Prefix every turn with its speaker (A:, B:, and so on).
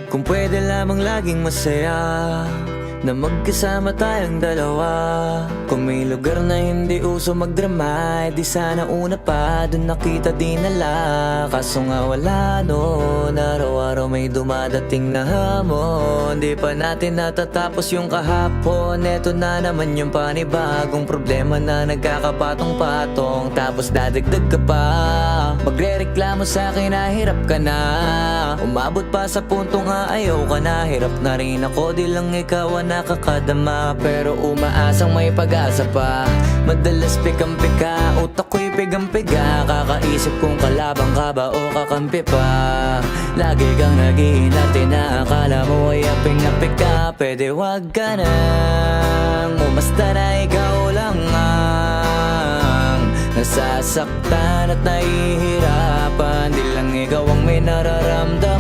A: Kung pwede lamang laging masaya na magkasama tayong dalawa. Kung may lugar na hindi uso magdrama, di sana una pa dun nakita dinala. Kaso nga wala noon, araw-araw may dumadating na hamon. Di pa natin natatapos yung kahapon, eto na naman yung panibagong problema na nagkakapatong-patong. Tapos dadagdag ka pa, magre-reklamo sa akin na hirap ka na. Umabot pa sa punto nga ayaw ka na. Hirap na rin ako, di lang ikaw ang nakakadama. Pero umaasang may pag-asa pa. Madalas pikam-pika, utak ko'y pigang-piga. Kakaisip kung kalabang ka ba o kakampi pa. Lagi kang nag-iinarte na akala mo ay aping-apik ka. Pwede wag ka nang umasta na ikaw lang ang nasasaktan at nahihirapan. Di lang ikaw ang may nararamdaman.